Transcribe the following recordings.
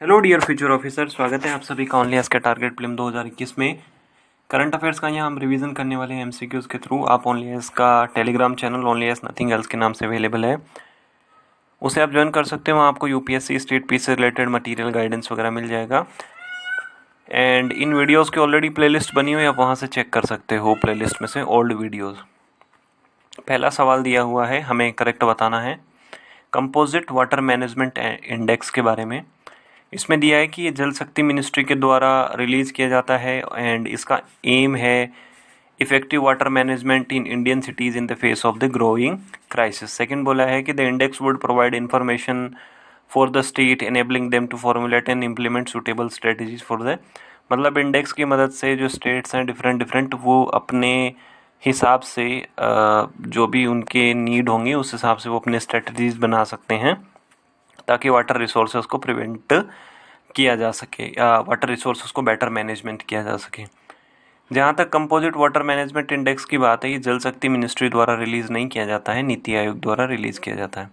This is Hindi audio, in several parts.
हेलो डियर फ्यूचर ऑफिसर, स्वागत है आप सभी का ओनली एस के टारगेट प्रीलिम 2021 में। करंट अफेयर्स का यहाँ हम रिवीजन करने वाले हैं एमसीक्यूज के थ्रू। आप ओनली एस का Telegram channel only S nothing else के नाम से अवेलेबल है, उसे आप ज्वाइन कर सकते हो। वहाँ आपको यूपीएससी स्टेट पी से रिलेटेड मटेरियल गाइडेंस वगैरह मिल जाएगा। एंड इन वीडियोज़ की ऑलरेडी प्लेलिस्ट बनी हुई है, आप वहाँ से चेक कर सकते हो प्लेलिस्ट में से ओल्ड वीडियोज़। पहला सवाल दिया हुआ है, हमें करेक्ट बताना है कंपोजिट वाटर मैनेजमेंट इंडेक्स के बारे में। इसमें दिया है कि ये जल शक्ति मिनिस्ट्री के द्वारा रिलीज़ किया जाता है एंड इसका एम है effective water management in Indian cities in the face of the growing crisis. Second बोला है कि the index would provide information for the state enabling them to formulate and implement suitable strategies for the, मतलब इंडेक्स की मदद से जो स्टेट्स हैं डिफरेंट वो अपने हिसाब से जो भी उनके नीड होंगे उस हिसाब से वो अपने स्ट्रेटजीज बना सकते हैं ताकि वाटर रिसोर्सेज को प्रिवेंट किया जा सके या वाटर रिसोर्सेज को बेटर मैनेजमेंट किया जा सके। जहाँ तक कंपोजिट वाटर मैनेजमेंट इंडेक्स की बात है, ये जल शक्ति मिनिस्ट्री द्वारा रिलीज़ नहीं किया जाता है, नीति आयोग द्वारा रिलीज़ किया जाता है।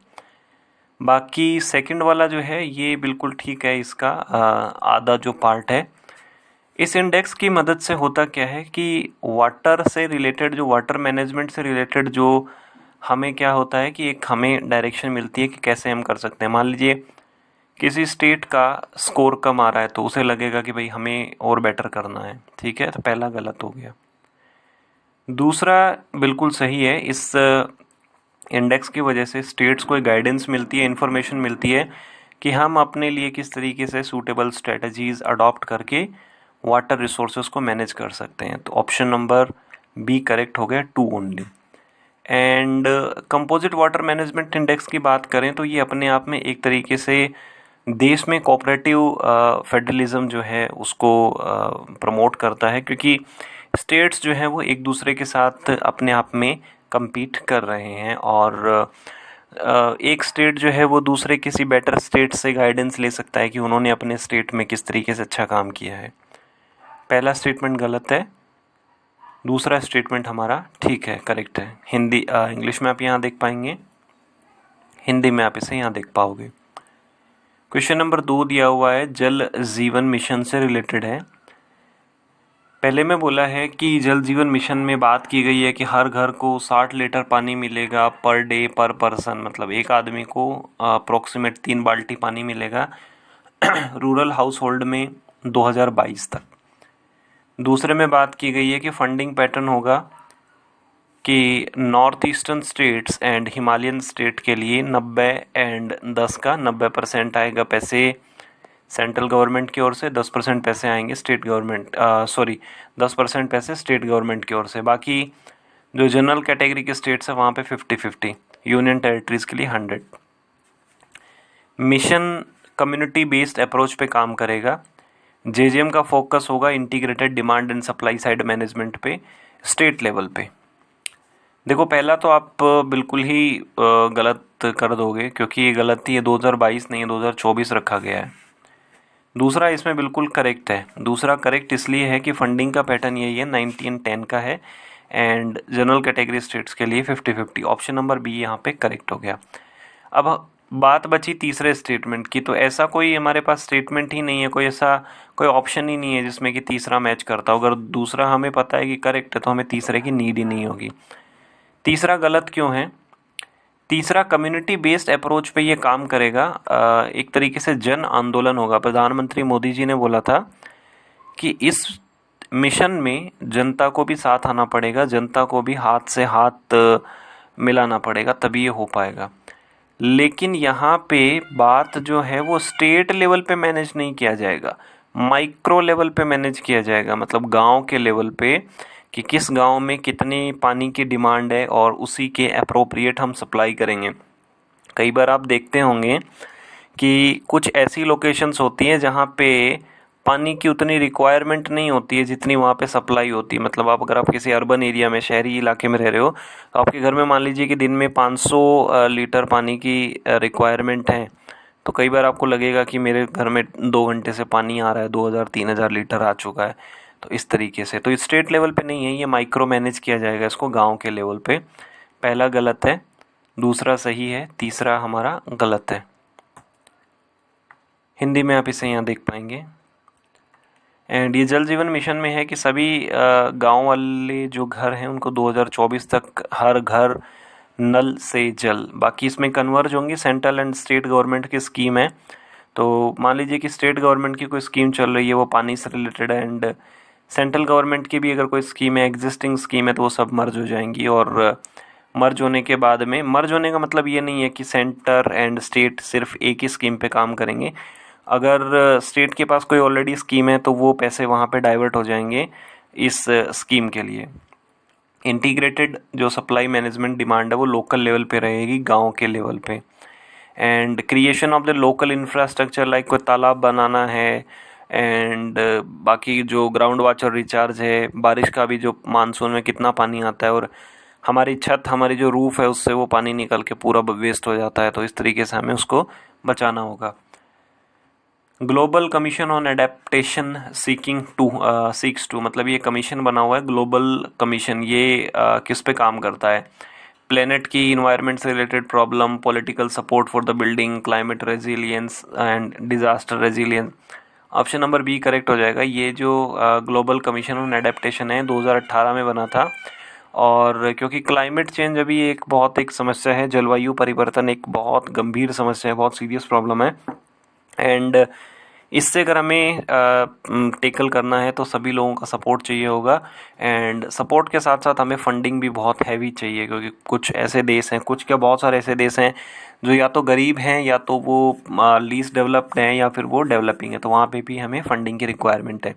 बाकी सेकंड वाला जो है ये बिल्कुल ठीक है, इसका आधा जो पार्ट है। इस इंडेक्स की मदद से होता क्या है कि वाटर से रिलेटेड, जो वाटर मैनेजमेंट से रिलेटेड जो हमें क्या होता है कि एक हमें डायरेक्शन मिलती है कि कैसे हम कर सकते हैं। मान लीजिए किसी स्टेट का स्कोर कम आ रहा है तो उसे लगेगा कि भाई हमें और बेटर करना है, ठीक है, तो पहला गलत हो गया। दूसरा बिल्कुल सही है, इस इंडेक्स की वजह से स्टेट्स को गाइडेंस मिलती है, इन्फॉर्मेशन मिलती है कि हम अपने लिए किस तरीके से सूटेबल स्ट्रेटजीज अडॉप्ट करके वाटर रिसोर्सेज को मैनेज कर सकते हैं। तो ऑप्शन नंबर बी करेक्ट हो गया, 2 only. And composite water management index की बात करें तो ये अपने आप में एक तरीके से देश में कोऑपरेटिव फेडरलिज्म जो है उसको प्रमोट करता है, क्योंकि स्टेट्स जो हैं वो एक दूसरे के साथ अपने आप में compete कर रहे हैं और एक स्टेट जो है वो दूसरे किसी बेटर स्टेट से गाइडेंस ले सकता है कि उन्होंने अपने स्टेट में किस तरीके से अच्छा काम किया है। पहला स्टेटमेंट गलत है, दूसरा स्टेटमेंट हमारा ठीक है, करेक्ट है। हिंदी इंग्लिश में आप यहाँ देख पाएंगे, हिंदी में आप इसे यहाँ देख पाओगे। क्वेश्चन नंबर 2 दिया हुआ है, जल जीवन मिशन से रिलेटेड है। पहले में बोला है कि जल जीवन मिशन में बात की गई है कि हर घर को 60 लीटर पानी मिलेगा पर डे पर पर्सन, मतलब एक आदमी को अप्रोक्सीमेट 3 बाल्टी पानी मिलेगा रूरल हाउस होल्ड में 2022 तक। दूसरे में बात की गई है कि फंडिंग पैटर्न होगा कि north eastern states and Himalayan state के लिए 90 एंड 10 का 90% आएगा पैसे सेंट्रल गवर्नमेंट की ओर से, 10% पैसे आएंगे स्टेट गवर्नमेंट 10% पैसे स्टेट गवर्नमेंट की ओर से। बाकी जो जनरल कैटेगरी के स्टेट्स है वहाँ पे 50-50, यूनियन टेरिटरीज के लिए 100। मिशन कम्युनिटी बेस्ड अप्रोच पे काम करेगा। जेजेएम का फोकस होगा integrated demand and supply side management पे स्टेट लेवल पे। देखो पहला तो आप बिल्कुल ही गलत कर दोगे क्योंकि ये गलती है, 2022 नहीं 2024 रखा गया है। दूसरा इसमें बिल्कुल करेक्ट है। दूसरा करेक्ट इसलिए है कि फंडिंग का पैटर्न यही है, 90 एंड 10 का है एंड जनरल कैटेगरी स्टेट्स के लिए 50-50। ऑप्शन नंबर बी यहाँ पे करेक्ट हो गया। अब बात बची तीसरे स्टेटमेंट की, तो ऐसा कोई हमारे पास स्टेटमेंट ही नहीं है, कोई ऐसा कोई ऑप्शन ही नहीं है जिसमें कि तीसरा मैच करता हो। अगर दूसरा हमें पता है कि करेक्ट है तो हमें तीसरे की नीड ही नहीं होगी। तीसरा गलत क्यों है? तीसरा कम्युनिटी बेस्ड अप्रोच पे ये काम करेगा, एक तरीके से जन आंदोलन होगा। प्रधानमंत्री मोदी जी ने बोला था कि इस मिशन में जनता को भी साथ आना पड़ेगा, जनता को भी हाथ से हाथ मिलाना पड़ेगा, तभी ये हो पाएगा। लेकिन यहाँ पे बात जो है वो स्टेट लेवल पे मैनेज नहीं किया जाएगा, माइक्रो लेवल पे मैनेज किया जाएगा, मतलब गांव के लेवल पे कि किस गांव में कितनी पानी की डिमांड है और उसी के अप्रोप्रिएट हम सप्लाई करेंगे। कई बार आप देखते होंगे कि कुछ ऐसी लोकेशंस होती हैं जहाँ पे पानी की उतनी रिक्वायरमेंट नहीं होती है जितनी वहाँ पे सप्लाई होती है। मतलब अगर आप किसी अर्बन एरिया में, शहरी इलाके में रह रहे हो, तो आपके घर में मान लीजिए कि दिन में 500 लीटर पानी की रिक्वायरमेंट है, तो कई बार आपको लगेगा कि मेरे घर में 2 घंटे से पानी आ रहा है, 2000-3000 लीटर आ चुका है। तो इस तरीके से तो स्टेट लेवल पे नहीं है, ये माइक्रो मैनेज किया जाएगा इसको गाँव के लेवल पे। पहला गलत है, दूसरा सही है, तीसरा हमारा गलत है। हिंदी में आप इसे यहाँ देख पाएंगे। एंड ये जल जीवन मिशन में है कि सभी गांव वाले जो घर हैं उनको 2024 तक हर घर नल से जल। बाकी इसमें कन्वर्ज होंगी सेंट्रल एंड स्टेट गवर्नमेंट की स्कीम है। तो मान लीजिए कि स्टेट गवर्नमेंट की कोई स्कीम चल रही है, वो पानी से रिलेटेड है, एंड सेंट्रल गवर्नमेंट की भी अगर कोई स्कीम है, एग्जिस्टिंग स्कीम है, तो वो सब मर्ज हो जाएंगी। और मर्ज होने के बाद में, मर्ज होने का मतलब ये नहीं है कि सेंटर एंड स्टेट सिर्फ एक ही स्कीम पे काम करेंगे। अगर स्टेट के पास कोई ऑलरेडी स्कीम है तो वो पैसे वहाँ पे डाइवर्ट हो जाएंगे इस स्कीम के लिए। इंटीग्रेटेड जो सप्लाई मैनेजमेंट डिमांड है वो लोकल लेवल पे रहेगी, गांव के लेवल पे। And creation of the local infrastructure, like कोई तालाब बनाना है, एंड बाकी जो ग्राउंड वाटर रिचार्ज है, बारिश का भी जो मानसून में कितना पानी आता है और हमारी छत, हमारी जो रूफ है उससे वो पानी निकल के पूरा वेस्ट हो जाता है, तो इस तरीके से हमें उसको बचाना होगा। Global commission on adaptation seeks to, मतलब ये कमीशन बना हुआ है ग्लोबल कमीशन। ये किस पे काम करता है? प्लेनेट की इन्वायरमेंट से related problem, political support for the building, climate resilience and disaster resilience. Option number B correct हो जाएगा। ये जो ग्लोबल कमीशन ऑन एडेप्टेशन है 2018 में बना था। और क्योंकि क्लाइमेट चेंज अभी एक समस्या है, जलवायु परिवर्तन एक बहुत गंभीर समस्या है, बहुत सीरियस प्रॉब्लम है, एंड इससे अगर हमें टेकल करना है तो सभी लोगों का सपोर्ट चाहिए होगा। एंड सपोर्ट के साथ साथ हमें फंडिंग भी बहुत हैवी चाहिए, क्योंकि कुछ ऐसे देश हैं, कुछ क्या बहुत सारे ऐसे देश हैं जो या तो गरीब हैं, या तो वो लीस्ट डेवलप्ड हैं, या फिर वो डेवलपिंग है, तो वहाँ पे भी हमें फंडिंग की रिक्वायरमेंट है।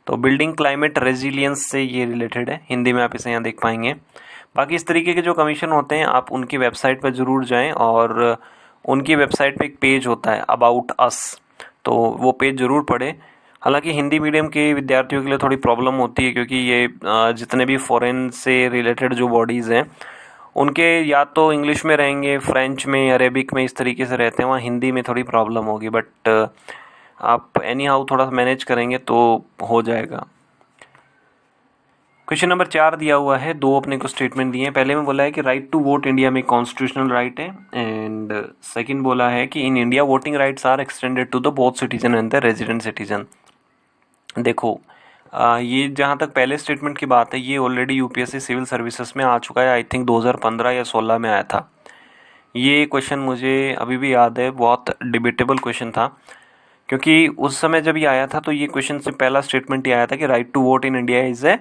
तो बिल्डिंग क्लाइमेट रेजिलियंस से ये रिलेटेड है, हिंदी में आप इसे यहाँ देख पाएंगे। बाकी इस तरीके के जो कमीशन होते हैं आप उनकी वेबसाइट पर ज़रूर जाएँ, और उनकी वेबसाइट पे एक पेज होता है अबाउट अस, तो वो पेज ज़रूर पढ़ें। हालांकि हिंदी मीडियम के विद्यार्थियों के लिए थोड़ी प्रॉब्लम होती है, क्योंकि ये जितने भी फॉरेन से रिलेटेड जो बॉडीज़ हैं उनके या तो इंग्लिश में रहेंगे, फ्रेंच में, अरेबिक में, इस तरीके से रहते हैं, वहाँ हिंदी में थोड़ी प्रॉब्लम होगी, बट आप एनी हाउ थोड़ा सा मैनेज करेंगे तो हो जाएगा। क्वेश्चन नंबर 4 दिया हुआ है, दो अपने को स्टेटमेंट दिए हैं। पहले में बोला है कि राइट टू वोट इंडिया में कॉन्स्टिट्यूशनल राइट है, एंड सेकंड बोला है कि in India voting rights are extended to the both citizen and the resident citizen. देखो ये जहाँ तक पहले स्टेटमेंट की बात है, ये ऑलरेडी यूपीएससी सिविल सर्विसेज में आ चुका है, आई थिंक 2015 या 16 में आया था। ये क्वेश्चन मुझे अभी भी याद है, बहुत डिबेटेबल क्वेश्चन था, क्योंकि उस समय जब ये आया था तो ये क्वेश्चन से पहला स्टेटमेंट ये आया था कि right to vote in India is a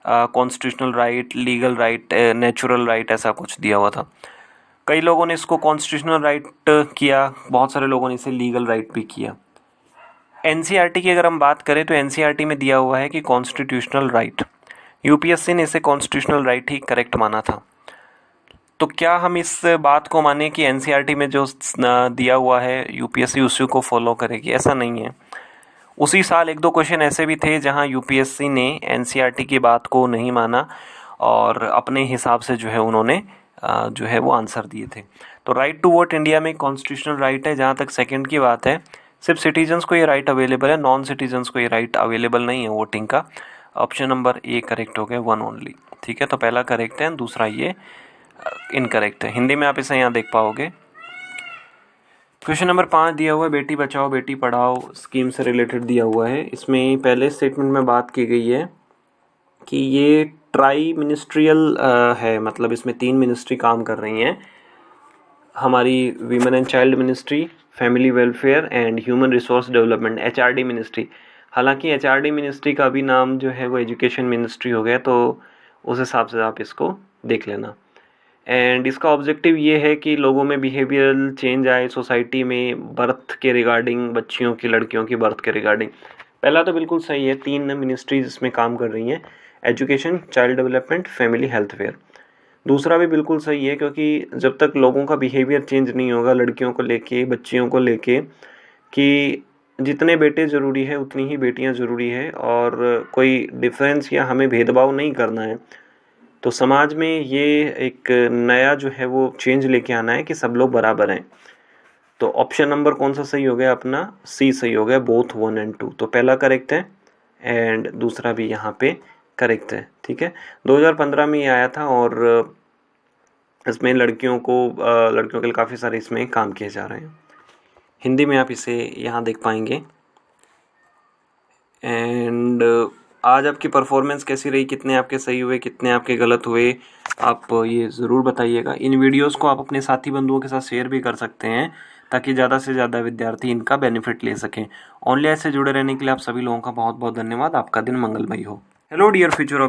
constitutional right, legal right, natural right, ऐसा कुछ दिया हुआ था। कई लोगों ने इसको कॉन्स्टिट्यूशनल राइट किया, बहुत सारे लोगों ने इसे लीगल राइट भी किया। एनसीईआरटी की अगर हम बात करें तो एनसीईआरटी में दिया हुआ है कि कॉन्स्टिट्यूशनल राइट, यूपीएससी ने इसे कॉन्स्टिट्यूशनल राइट ही करेक्ट माना था। तो क्या हम इस बात को माने कि एनसीईआरटी में जो दिया हुआ है यूपीएससी उसी को फॉलो करेगी? ऐसा नहीं है। उसी साल एक दो क्वेश्चन ऐसे भी थे जहां यूपीएससी ने एनसीईआरटी की बात को नहीं माना और अपने हिसाब से जो है उन्होंने जो है वो आंसर दिए थे। तो राइट टू वोट इंडिया में कॉन्स्टिट्यूशनल राइट है। जहाँ तक सेकंड की बात है, सिर्फ सिटीजन्स को ये राइट अवेलेबल है, नॉन सिटीजन्स को ये राइट अवेलेबल नहीं है वोटिंग का। ऑप्शन नंबर ए करेक्ट हो गया, 1 ओनली। ठीक है, तो पहला करेक्ट है, दूसरा ये इनकरेक्ट है। हिंदी में आप इसे यहाँ देख पाओगे। क्वेश्चन नंबर 5 दिया हुआ है, बेटी बचाओ बेटी पढ़ाओ स्कीम से रिलेटेड दिया हुआ है। इसमें पहले स्टेटमेंट में बात की गई है कि ये ट्राई मिनिस्ट्रियल है, मतलब इसमें 3 मिनिस्ट्री काम कर रही हैं, हमारी women and child ministry, family welfare and human resource development, HRD ministry. हालांकि एचआरडी मिनिस्ट्री का भी नाम जो है वो एजुकेशन मिनिस्ट्री हो गया, तो उस हिसाब से आप इसको देख लेना। एंड इसका ऑब्जेक्टिव ये है कि लोगों में बिहेवियरल चेंज आए सोसाइटी में, बर्थ के रिगार्डिंग, बच्चियों की, लड़कियों की बर्थ के रिगार्डिंग। पहला तो बिल्कुल सही है, 3 मिनिस्ट्रीज इसमें काम कर रही हैं, एजुकेशन, चाइल्ड डेवलपमेंट, फैमिली हेल्थवेयर। दूसरा भी बिल्कुल सही है, क्योंकि जब तक लोगों का बिहेवियर चेंज नहीं होगा लड़कियों को लेके, बच्चियों को लेके, कि जितने बेटे ज़रूरी है उतनी ही बेटियां ज़रूरी है और कोई डिफरेंस या हमें भेदभाव नहीं करना है, तो समाज में ये एक नया जो है वो चेंज लेके आना है कि सब लोग बराबर हैं। तो ऑप्शन नंबर कौन सा सही हो गया अपना? सी सही हो गया, बोथ 1 और 2। तो पहला करेक्ट है एंड दूसरा भी यहाँ पे करेक्ट है। ठीक है, 2015 में ये आया था और इसमें लड़कियों के लिए काफ़ी सारे इसमें काम किए जा रहे हैं। हिंदी में आप इसे यहाँ देख पाएंगे। एंड आज आपकी परफॉर्मेंस कैसी रही, कितने आपके सही हुए, कितने आपके गलत हुए, आप ये ज़रूर बताइएगा। इन वीडियोस को आप अपने साथी बंधुओं के साथ शेयर भी कर सकते हैं ताकि ज़्यादा से ज़्यादा विद्यार्थी इनका बेनिफिट ले सकें। ऑनलाइन से जुड़े रहने के लिए आप सभी लोगों का बहुत बहुत धन्यवाद। आपका दिन मंगलमय हो। Hello dear future of